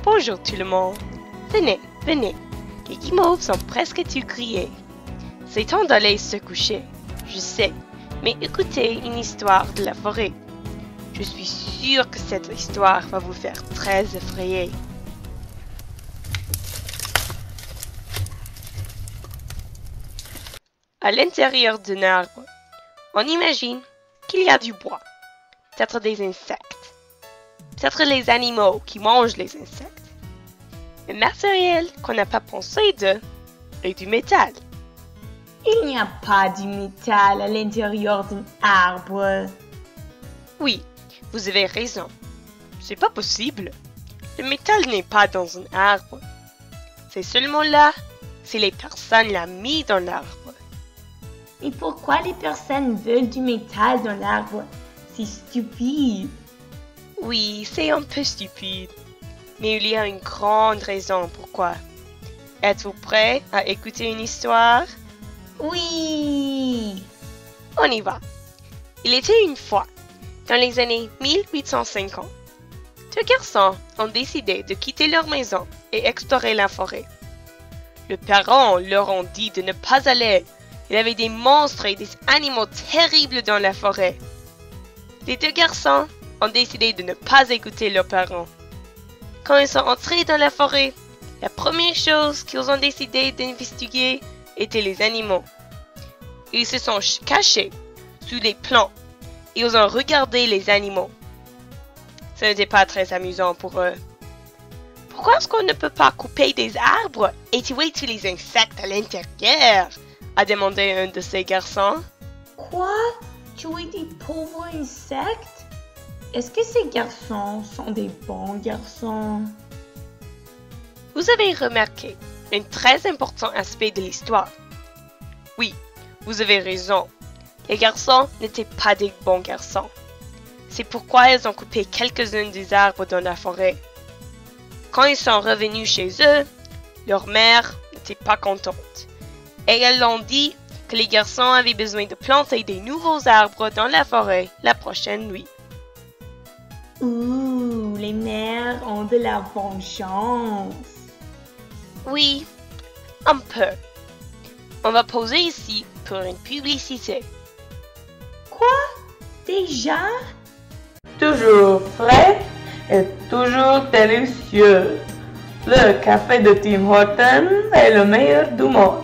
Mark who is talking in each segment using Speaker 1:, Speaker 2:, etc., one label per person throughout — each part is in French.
Speaker 1: Bonjour tout le monde. Venez, venez. Les guimauves sont presque tous grillés. C'est temps d'aller se coucher, je sais, mais écoutez une histoire de la forêt. Je suis sûre que cette histoire va vous faire très effrayer. À l'intérieur d'un arbre, on imagine qu'il y a du bois, peut-être des insectes, peut-être les animaux qui mangent les insectes. Le matériel qu'on n'a pas pensé de est du métal.
Speaker 2: Il n'y a pas de métal à l'intérieur d'un arbre.
Speaker 1: Oui, vous avez raison. C'est pas possible. Le métal n'est pas dans un arbre. C'est seulement là si les personnes l'ont mis dans l'arbre.
Speaker 2: Et pourquoi les personnes veulent du métal dans l'arbre? C'est stupide.
Speaker 1: Oui, c'est un peu stupide. Mais il y a une grande raison pourquoi. Êtes-vous prêts à écouter une histoire?
Speaker 2: Oui!
Speaker 1: On y va. Il était une fois, dans les années 1850, deux garçons ont décidé de quitter leur maison et explorer la forêt. Les parents leur ont dit de ne pas aller. Il y avait des monstres et des animaux terribles dans la forêt. Les deux garçons ont décidé de ne pas écouter leurs parents. Quand ils sont entrés dans la forêt, la première chose qu'ils ont décidé d'investiguer était les animaux. Ils se sont cachés sous les plants et ils ont regardé les animaux. Ce n'était pas très amusant pour eux. Pourquoi est-ce qu'on ne peut pas couper des arbres et tuer tous les insectes à l'intérieur? A demandé un de ces garçons.
Speaker 2: Quoi? Tuer des pauvres insectes? Est-ce que ces garçons sont des bons garçons?
Speaker 1: Vous avez remarqué un très important aspect de l'histoire. Oui, vous avez raison. Les garçons n'étaient pas des bons garçons. C'est pourquoi ils ont coupé quelques-uns des arbres dans la forêt. Quand ils sont revenus chez eux, leur mère n'était pas contente. Et elles l'ont dit que les garçons avaient besoin de planter des nouveaux arbres dans la forêt la prochaine nuit.
Speaker 2: Ouh, les mères ont de la vengeance.
Speaker 1: Oui, un peu. On va poser ici pour une publicité.
Speaker 2: Quoi? Déjà?
Speaker 3: Toujours frais et toujours délicieux. Le café de Tim Hortons est le meilleur du monde.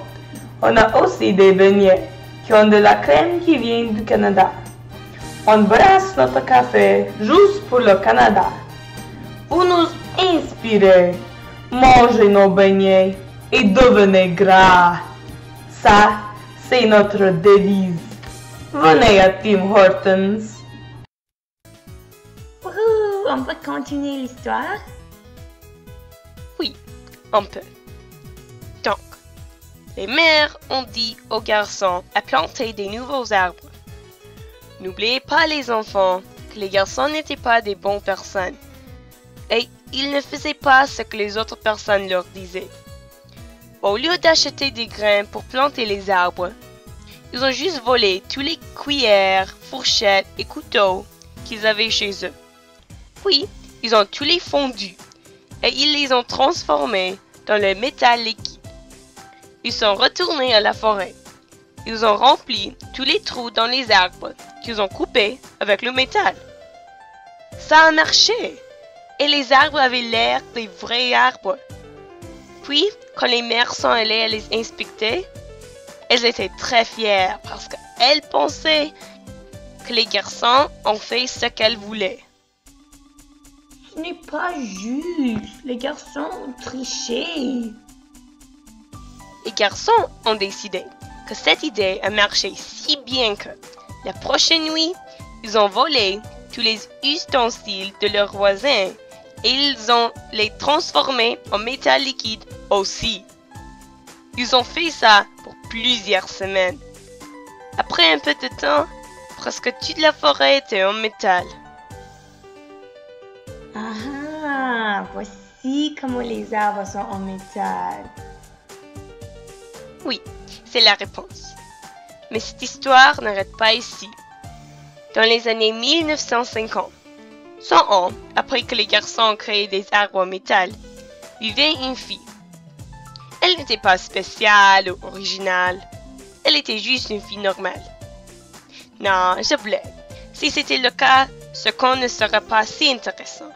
Speaker 3: On a aussi des beignets qui ont de la crème qui vient du Canada. On brasse notre café juste pour le Canada. Vous nous inspirez. Mangez nos beignets et devenez gras. Ça, c'est notre devise. Venez à Tim Hortons.
Speaker 2: Ouh, on peut continuer l'histoire?
Speaker 1: Oui, on peut. Donc, les mères ont dit aux garçons à planter des nouveaux arbres. N'oubliez pas les enfants que les garçons n'étaient pas des bonnes personnes et ils ne faisaient pas ce que les autres personnes leur disaient. Au lieu d'acheter des grains pour planter les arbres, ils ont juste volé tous les cuillères, fourchettes et couteaux qu'ils avaient chez eux. Puis, ils ont tous les fondus et ils les ont transformés dans le métal liquide. Ils sont retournés à la forêt. Ils ont rempli tous les trous dans les arbres qu'ils ont coupés avec le métal. Ça a marché et les arbres avaient l'air des vrais arbres. Puis, quand les mères sont allées les inspecter, elles étaient très fières parce qu'elles pensaient que les garçons ont fait ce qu'elles voulaient.
Speaker 2: Ce n'est pas juste. Les garçons ont triché.
Speaker 1: Les garçons ont décidé que cette idée a marché si bien que, la prochaine nuit, ils ont volé tous les ustensiles de leurs voisins et ils ont les transformés en métal liquide aussi. Ils ont fait ça pour plusieurs semaines. Après un peu de temps, presque toute la forêt était en métal.
Speaker 2: Ah, voici comment les arbres sont en métal.
Speaker 1: Oui, c'est la réponse. Mais cette histoire n'arrête pas ici. Dans les années 1950, 100 ans après que les garçons ont créé des arbres en métal, vivait une fille. Elle n'était pas spéciale ou originale. Elle était juste une fille normale. Non, je blague. Si c'était le cas, ce conte ne serait pas si intéressant.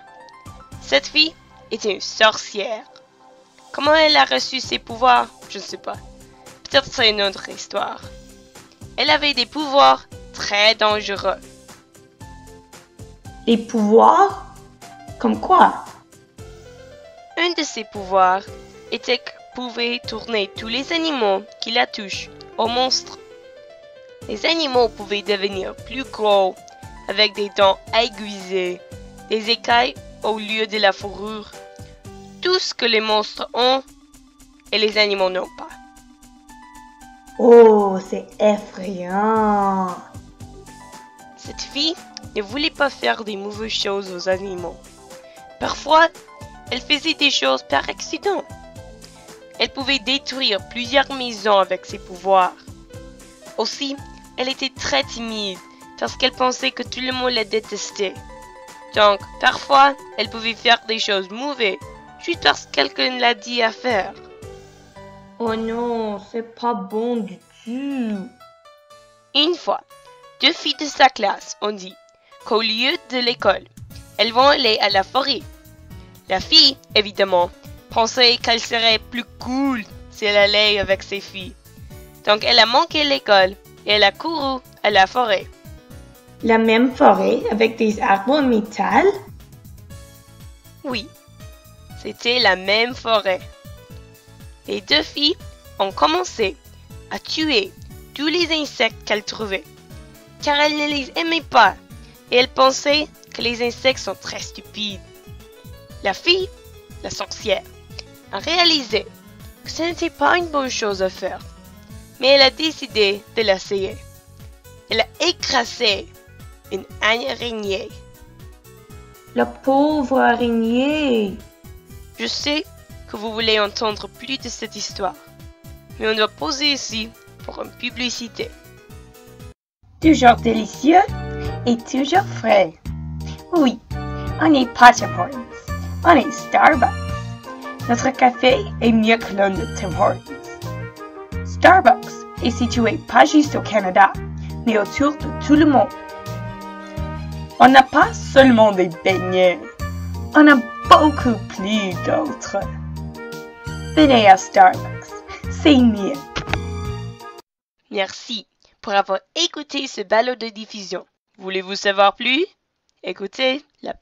Speaker 1: Cette fille était une sorcière. Comment elle a reçu ses pouvoirs, je ne sais pas. Peut-être c'est une autre histoire. Elle avait des pouvoirs très dangereux.
Speaker 2: Les pouvoirs? Comme quoi?
Speaker 1: Un de ses pouvoirs était qu'elle pouvait tourner tous les animaux qui la touchent au monstre. Les animaux pouvaient devenir plus gros, avec des dents aiguisées, des écailles au lieu de la fourrure. Tout ce que les monstres ont et les animaux n'ont pas.
Speaker 2: Oh, c'est effrayant.
Speaker 1: Cette fille ne voulait pas faire des mauvaises choses aux animaux. Parfois, elle faisait des choses par accident. Elle pouvait détruire plusieurs maisons avec ses pouvoirs. Aussi, elle était très timide parce qu'elle pensait que tout le monde la détestait. Donc, parfois, elle pouvait faire des choses mauvaises juste parce que quelqu'un l'a dit à faire.
Speaker 2: Oh non, c'est pas bon du tout.
Speaker 1: Une fois, 2 filles de sa classe ont dit qu'au lieu de l'école, elles vont aller à la forêt. La fille, évidemment, pensait qu'elle serait plus cool si elle allait avec ses filles. Donc elle a manqué l'école et elle a couru à la forêt.
Speaker 2: La même forêt avec des arbres en métal?
Speaker 1: Oui, c'était la même forêt. Les 2 filles ont commencé à tuer tous les insectes qu'elles trouvaient, car elles ne les aimaient pas et elles pensaient que les insectes sont très stupides. La fille, la sorcière, a réalisé que ce n'était pas une bonne chose à faire, mais elle a décidé de l'essayer. Elle a écrasé une araignée.
Speaker 2: La pauvre araignée.
Speaker 1: Je sais que vous voulez entendre plus de cette histoire, mais on doit poser ici pour une publicité.
Speaker 2: Toujours délicieux et toujours frais. Oui, on est pas Tim Hortons, on est Starbucks. Notre café est mieux que le de Tim Hortons. Starbucks est situé pas juste au Canada, mais autour de tout le monde. On n'a pas seulement des beignets, on a beaucoup plus d'autres. Venez à Starbucks, c'est mieux.
Speaker 1: Merci pour avoir écouté ce balado de diffusion. Voulez-vous savoir plus? Écoutez la